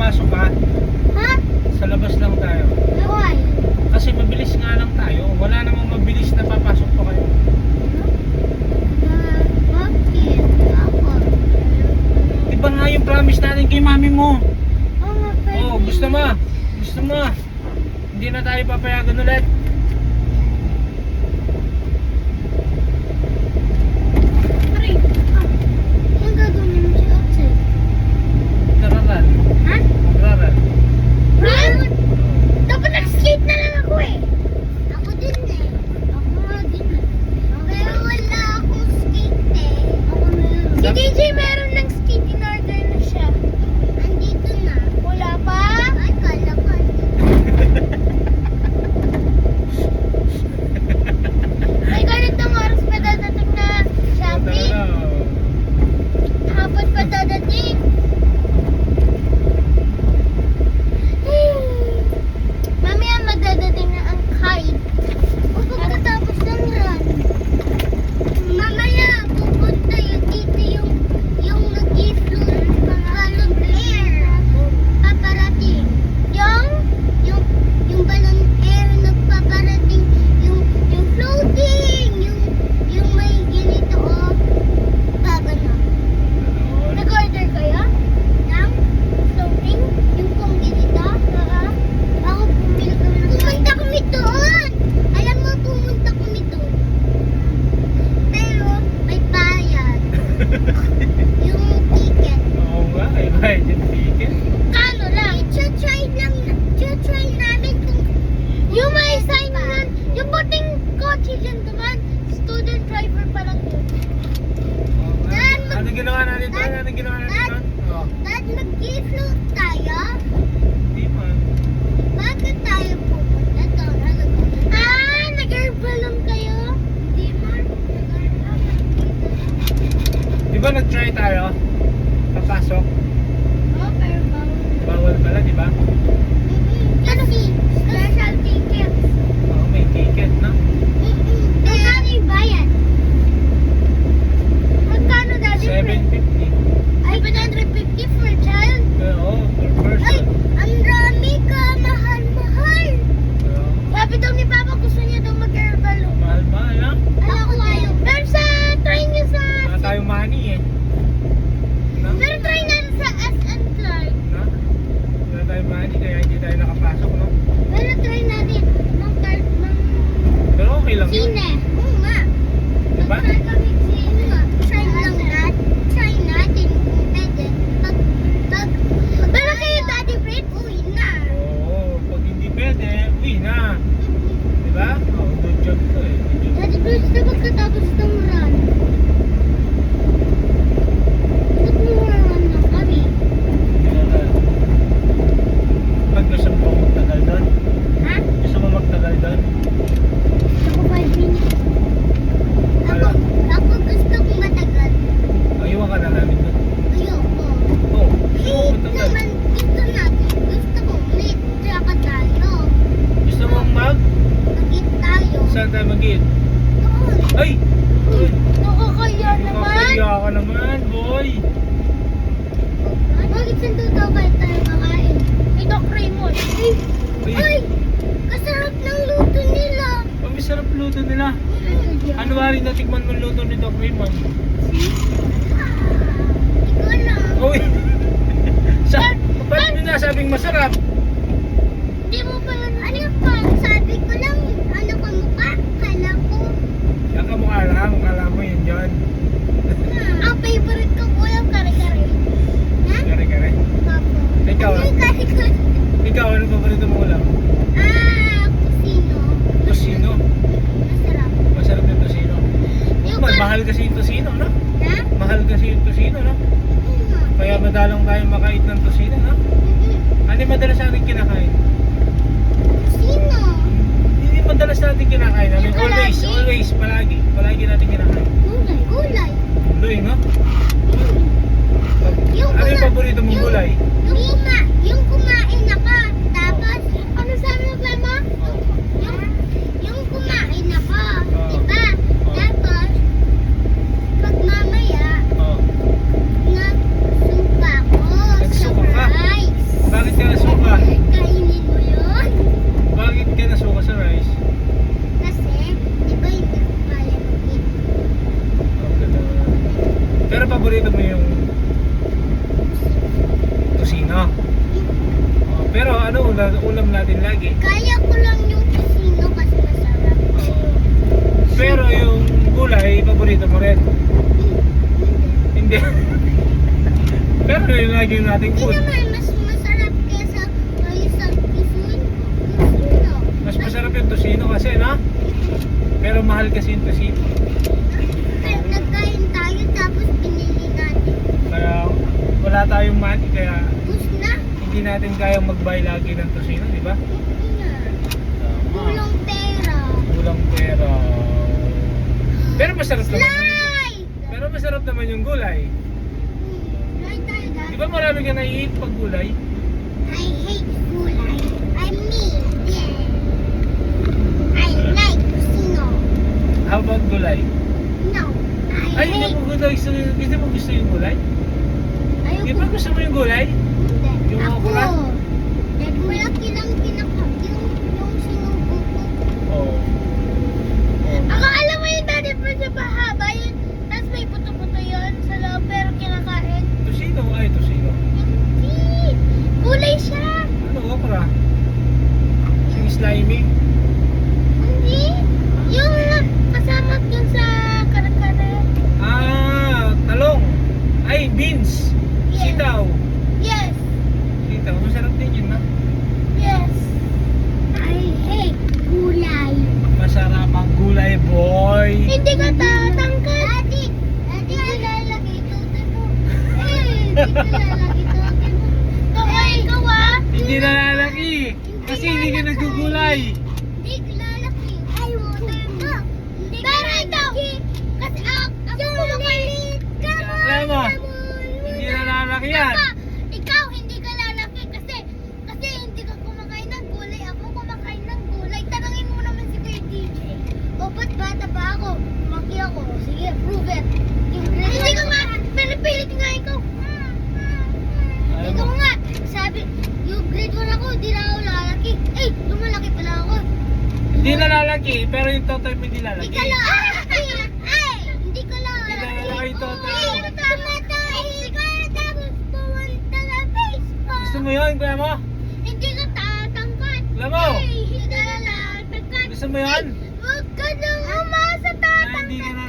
papasok ka? Ha? Sa labas lang tayo. Why? Kasi mabilis nga lang tayo. Wala namang mabilis na papasok pa kayo. Bakit? Ako. Di ba nga yung promise natin kay mami mo? Oo nga, pwede. Oh, gusto mo? Gusto mo? Hindi na tayo papayagan ulit. Pare, anong gagawin mo siya outside? Nararan. Ha? Nararan. Run? Dapat nag-skate na lang ako eh. Ako din eh. Ako nga din eh. Pero wala akong skate eh. Ako meron. Si DJ meron ng skate, in-order na siya. Andito na. Wala pa? Ay, kala ko. May ganitong oras pa dadating na Shopee. Hapon pa dadating. Mamaya magdadating na ang kite. O pagkatapos ng run. Mamaya pupunta yung dito yung nag-i-float balloon air. Paparating. Yung balloon air nagpaparating. Yung floating. Yung may ganito o. Gagano. Nag-order kayo? Ng floating? Yung pong ganito? Ako pumili kami ng pumunta kami doon! Alam mo, pumunta kami doon. Pero, may bayad. Yung ticket. Oo nga, ay bayad yung ticket. Kano lang? I-try namin kung yung may sign nun, yung puting kotse dyan naman, student driver pa lang yun. Oo nga. Dad, Ano ginawa natin doon? Ano ginawa natin doon? Oo. Dad, mag-i-float tayo? Hindi man. Bakit tayo pupunta doon? Nag-air balloon kayo? Di man. Di ba nag-try tayo? Papasok? Oo, pero bawal. Bawal pala, di ba? Kasi, special tickets. Oo, may ticket, no? Magkano yung bayad? Magkano dati? 750. Ay, 750 for child? Oo, per Ay, person. ang dami ka, mahal. Oo. Sabi daw ni Papa, gusto niya daw mag-air balloon. Mahal-mahal, ha? Alam ko ayaw. Pero try niyo sa... Wala tayong money, eh. No? Pero try natin sa SM Clark. No? Wala tayong money, kaya hindi tayo nakapasok, no? Pero try natin ng card ng Pero okay lang yun. sine. Oo nga. Diba? Try kami sine nga. Try lang natin. Try natin kung pwede. Pero kayo, Daddy Fred, uwi na. Oo, pag hindi pwede, uwi na. Diba? Oo, good job to, eh. Good job. Daddy Fred, na pagkatapos ng run. Nag-run na kami. Pag gusto mo magtagal doon? Ha? Gusto mo magtagal doon? Ako 5 minutes. Ako gusto kong matagal. Ayuwan ka na namin doon. Ayoko. Oo, gusto mo Wait magtagal. naman, gusto natin. Gusto ko, wait, tsaka tayo. Gusto mong Mag-eat tayo. Saan tayo mag-eat? Doon. Ay! Uy! Nakakaya naman. Nakakaya ka naman, boy! Bakit saan daw kayo tayo kakain? Ito, Raymond. Uy! Ay! Kasarap ng luto nila. Ang masarap luto nila. Ano ba rin natikman mo luto ni Doc Raymond? Ikaw lang. Uy! Ba't mo nasabing masarap? Hindi mo pala. Ano pa? Sabi ko lang, ano ka mukha? Kala ko. Ang kamukha lang, kala mo yun dyan. Ang favorite ko po yung kare-kare. Ha? Kare-kare. Papa. Ikaw, Ano yung kare-kare? Ikaw, ano paborito mo ulam? Kusino. Tosino. Masarap. Masarap yung tosino. Yung Mahal kasi yung tosino, no? Ha? Mahal kasi yung tosino, no? Kaya madalang tayo makait ng tosino, no? Ano yung madalas natin ano, ulam natin lagi. Kaya ko lang yung kusino kasi masarap. Pero yung gulay, paborito mo rin. Hindi. Pero yun lagi yung ating Hindi food. naman mas masarap kesa isang kusino. Mas masarap yung tosino kasi, no? Pero mahal kasi yung tosino. Pero nagkain tayo tapos pinili natin. Kaya wala tayong money, kaya Bus na. hindi natin kayang mag-buy lagi ng tosino, di ba? Hindi na. Kulang pera. Kulang pera. Pero masarap naman yung, Slide! pero masarap naman yung gulay. Slide tayo dad. Di ba marami ka naiit pag gulay? I hate gulay. I mean, yeah. I like kusino. How about gulay? No. Ay, I hindi hate. mo gusto yung gulay? Di Ayoko. ba gusto mo yung gulay? Hindi. Yung Ako. okra? Dad, malaki lang yung sinubo ko. Oo. Ako alam mo yung dati pa siya mahaba yun. Tapos may puto-puto yun sa loob pero kinakain. Tosino? Ay, tosino. Hindi. Gulay siya. Ano, okra? Yung slimy? Hindi. Yung kasama yun sa kare-kare. Ah, talong. Ay, beans. Yes. Sitaw. Yes. Sitaw, masarap din yun, na. Yes. I hate gulay. Masarap ang gulay, boy. Hindi ka tatangkad. Daddy, lalaki ito. Hindi ko lalaki ito. Kaya ikaw ah. Hindi nalalaki. Kasi hindi ka nagugulay. Hindi ko lalaki. Ay, water ka. Pero ikaw, kasi ako maliit ka. Alam mo, hindi nalalaki yan. Ikaw, hindi ka lalaki kasi hindi ka kumakain ng gulay. Ako kumakain ng gulay. Tanangin mo naman si Kuya DJ. O, ba't bata pa ako? Maki ako. Sige, prove it. Hindi ko nga, pinipilit nga ikaw. Alam Ikaw mo, nga, sabi, yung grade 1 ako, di na ako lalaki. Eh, lumalaki pala ako. hindi nalalaki, pero yung totoy mo hindi lalaki. Hindi ka lalaki. Ay, hindi ka lalaki. Hindi lalaki yung totoy. Ay, tama tayo. Hindi ka tapos pumunta sa Facebook. Gusto mo yun, kuya mo? Hindi ka tatangkat. Alam mo, Ay, hindi ka lalaki. gusto mo yun? Huwag ka nang umasa Ah, hindi ka tatangkat.